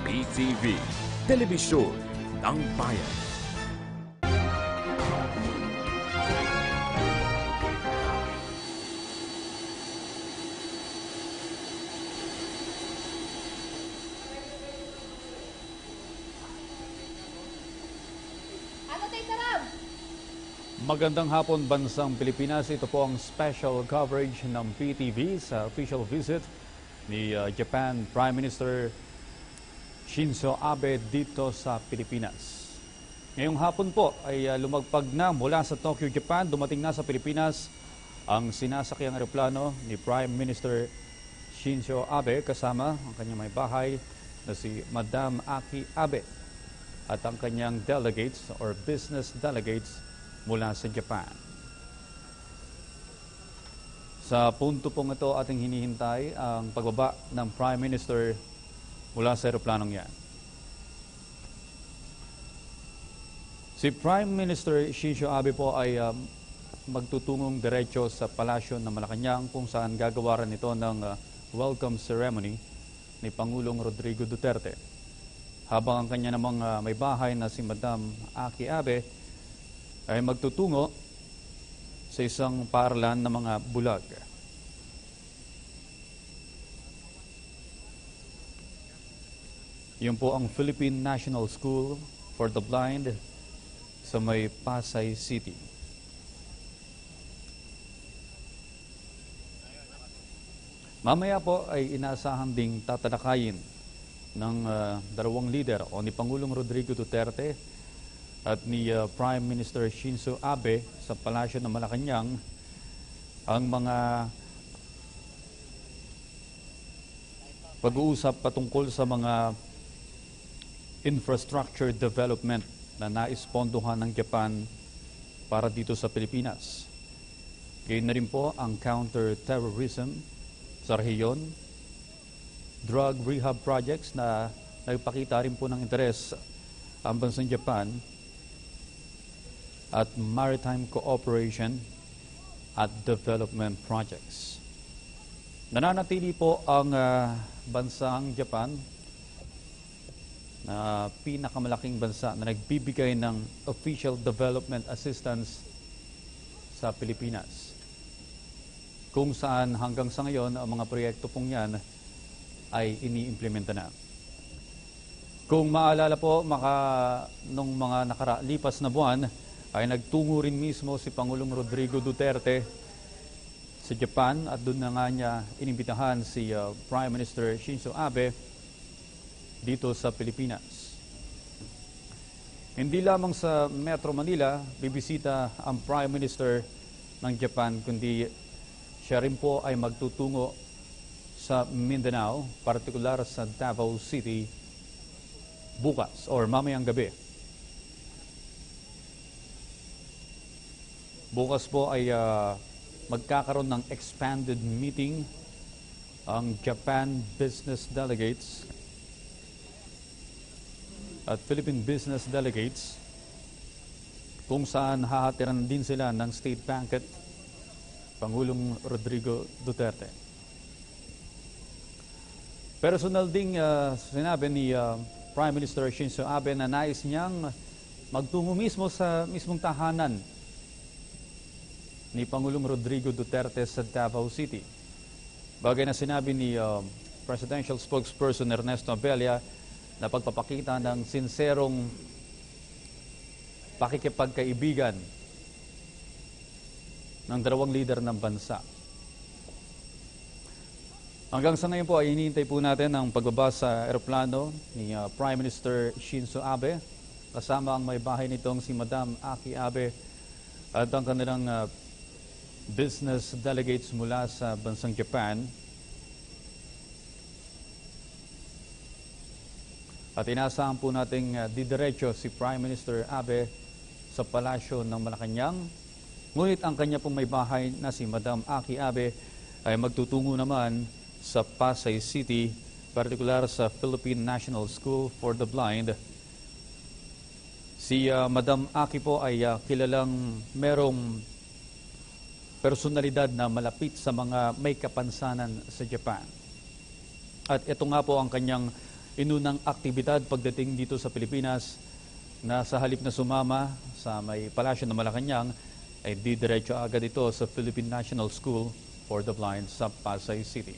PTV, Telebisyon ng Bayan. Magandang hapon bansang Pilipinas. Ito po ang special coverage ng PTV sa official visit ni Japan Prime Minister Shinzo Abe dito sa Pilipinas. Ngayong hapon po ay lumagpag na mula sa Tokyo, Japan. Dumating na sa Pilipinas ang sinasakyang eroplano ni Prime Minister Shinzo Abe kasama ang kanyang may bahay na si Madam Aki Abe at ang kanyang delegates or business delegates mula sa Japan. Sa punto pong ito ating hinihintay ang pagbaba ng Prime Minister mula sa eroplanong yan. Si Prime Minister Shinzo Abe po ay magtutungong diretso sa palasyo ng Malacanang kung saan gagawaran ito ng welcome ceremony ni Pangulong Rodrigo Duterte. Habang ang kanya namang may bahay na si Madam Aki Abe ay magtutungo sa isang paaralan ng mga bulag. Yun po ang Philippine National School for the Blind sa may Pasay City. Mamaya po ay inaasahan ding tatalakayin ng dalawang leader o ni Pangulong Rodrigo Duterte at ni Prime Minister Shinzo Abe sa palasyo ng Malacanang ang mga pag-uusap patungkol sa mga infrastructure development na naispondohan ng Japan para dito sa Pilipinas. Gayon na rin po ang counter-terrorism sa rehiyon, drug rehab projects na nagpakita rin po ng interes ang bansang Japan at maritime cooperation at development projects. Nananatili po ang bansang Japan na pinakamalaking bansa na nagbibigay ng official development assistance sa Pilipinas. Kung saan hanggang sa ngayon ang mga proyekto pong yan ay iniimplementa na. Kung maalala po, nung mga lipas na buwan, ay nagtungo rin mismo si Pangulong Rodrigo Duterte sa Japan at doon na nga niya inimbitahan si Prime Minister Shinzo Abe dito sa Pilipinas. Hindi lamang sa Metro Manila bibisita ang Prime Minister ng Japan, kundi siya rin po ay magtutungo sa Mindanao, partikular sa Davao City bukas or mamayang gabi. Bukas po ay magkakaroon ng expanded meeting ang Japan business delegates at Philippine business delegates kung saan hahatiran din sila ng state banquet Pangulong Rodrigo Duterte. Personal ding sinabi ni Prime Minister Shinzo Abe na nais niyang magtungo mismo sa mismong tahanan ni Pangulong Rodrigo Duterte sa Davao City. Bagay na sinabi ni Presidential Spokesperson Ernesto Abella na pagpapakita ng sinserong pakikipagkaibigan ng dalawang leader ng bansa. Hanggang sa ngayon po ay hinihintay po natin ang pagbaba sa eroplano ni Prime Minister Shinzo Abe kasama ang may bahay nitong si Madam Aki Abe at ang kanilang business delegates mula sa bansang Japan. At inaasahan po nating didiretso si Prime Minister Abe sa palasyo ng Malacanang. Ngunit ang kanya pong may bahay na si Madam Aki Abe ay magtutungo naman sa Pasay City, partikular sa Philippine National School for the Blind. Si Madam Aki po ay kilalang merong personalidad na malapit sa mga may kapansanan sa Japan. At ito nga po ang kanyang inunang aktibidad pagdating dito sa Pilipinas na sa halip na sumama sa may palasyo ng Malacanang ay didiretso agad ito sa Philippine National School for the Blind sa Pasay City.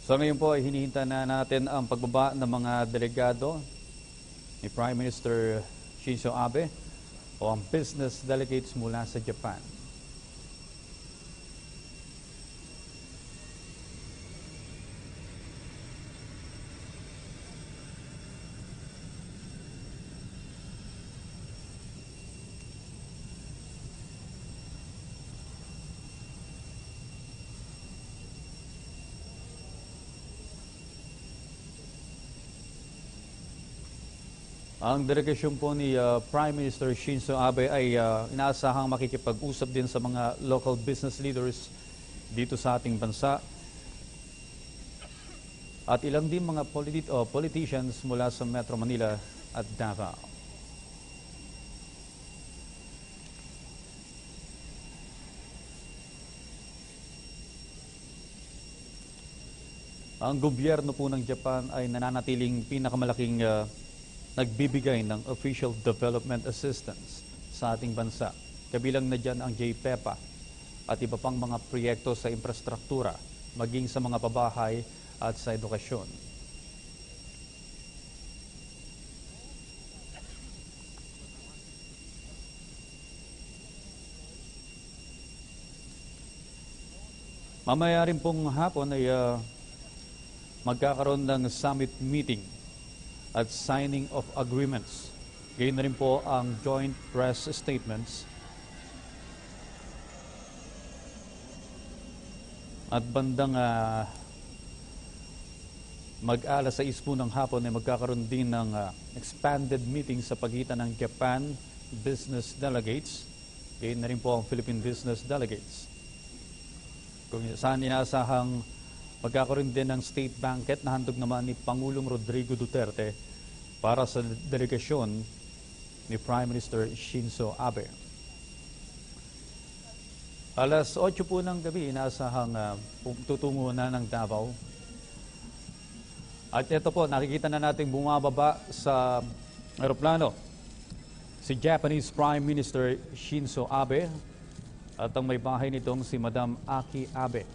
So ngayon po ay hinihintay na natin ang pagbaba ng mga delegado ni Prime Minister Shinzo Abe o ang business delegates mula sa Japan. Ang delegasyon po ni Prime Minister Shinzo Abe ay inaasahang makikipag-usap din sa mga local business leaders dito sa ating bansa at ilang din mga politicians mula sa Metro Manila at Davao. Ang gobyerno po ng Japan ay nananatiling pinakamalaking nagbibigay ng official development assistance sa ating bansa. Kabilang na dyan ang JPEPA at iba pang mga proyekto sa infrastruktura, maging sa mga pabahay at sa edukasyon. Mamaya rin pong hapon ay magkakaroon ng summit meeting at signing of agreements. Gayon na rin po ang joint press statements. At bandang mag-alas 6 po ng hapon ay magkakaroon din ng expanded meeting sa pagitan ng Japan business delegates. Gayon na rin po ang Philippine business delegates. Kung saan inaasahang magkakaroon din ng state banquet na handog naman ni Pangulong Rodrigo Duterte para sa delegasyon ni Prime Minister Shinzo Abe. Alas 8 po ng gabi, inaasahang tutungo na ng Davao. At ito po, nakikita na natin bumababa sa aeroplano si Japanese Prime Minister Shinzo Abe at ang may bahay nitong si Madam Aki Abe.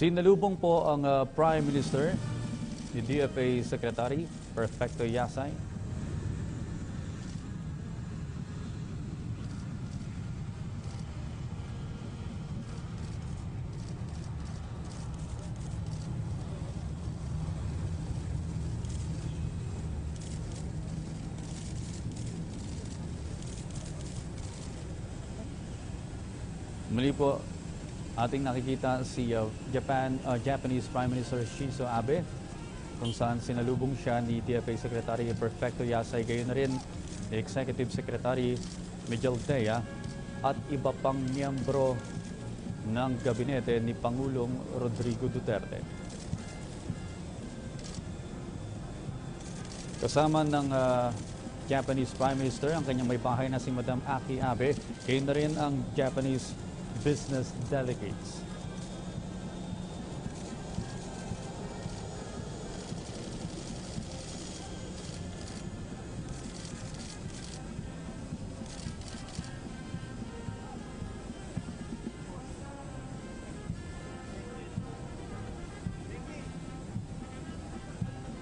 Sinalubong po ang Prime Minister ni DFA Secretary Perfecto Yasay. Muli po, ating nakikita si Japanese Prime Minister Shinzo Abe kung saan sinalubong siya ni DFA Secretary Perfecto Yasay, gayon na rin ni Executive Secretary Miguel Dea at iba pang miyembro ng gabinete ni Pangulong Rodrigo Duterte. Kasama ng Japanese Prime Minister ang kanyang may bahay na si Madam Aki Abe, gayon na rin ang Japanese business delegates.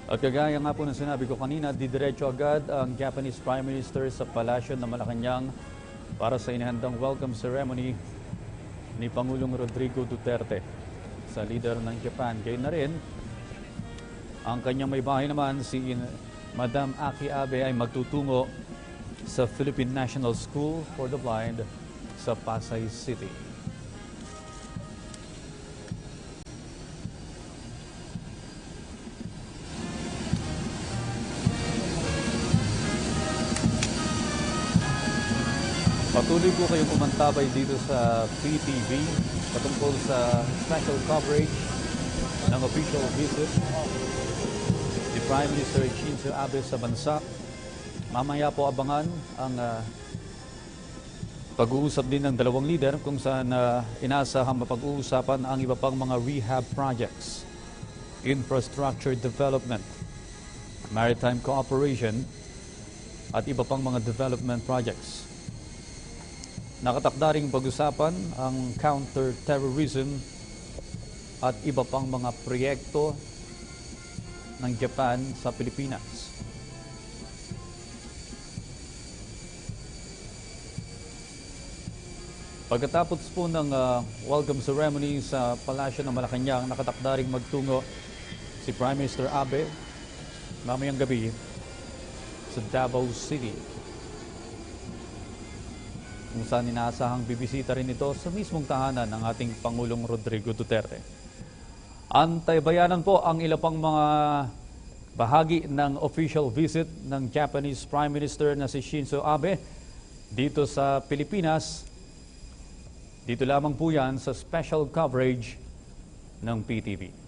At kagaya nga po ng sinabi ko kanina, didiretso agad ang Japanese Prime Minister sa palasyo ng Malacanang para sa inihandang welcome ceremony ni Pangulong Rodrigo Duterte sa leader ng Japan. Gayon na rin, ang kanyang may bahay naman si Madam Aki Abe ay magtutungo sa Philippine National School for the Blind sa Pasay City. Patuloy po kayong umantabay dito sa PTV patungkol sa special coverage ng official visit ni Prime Minister Shinzo Abe sa bansa. Mamaya po abangan ang pag-uusap din ng dalawang leader kung saan inaasahang mapag-uusapan ang iba pang mga rehab projects, infrastructure development, maritime cooperation at iba pang mga development projects. Nakatakda ring pag-usapan ang counter-terrorism at iba pang mga proyekto ng Japan sa Pilipinas. Pagkatapos po ng welcome ceremony sa Palasyo ng Malacanang, nakatakda ring magtungo si Prime Minister Abe mamayang gabi sa Davao City, kung saan inaasahang bibisita rin ito sa mismong tahanan ng ating Pangulong Rodrigo Duterte. Antaybayanan po ang ilang pang mga bahagi ng official visit ng Japanese Prime Minister na si Shinzo Abe dito sa Pilipinas. Dito lamang po yan sa special coverage ng PTV.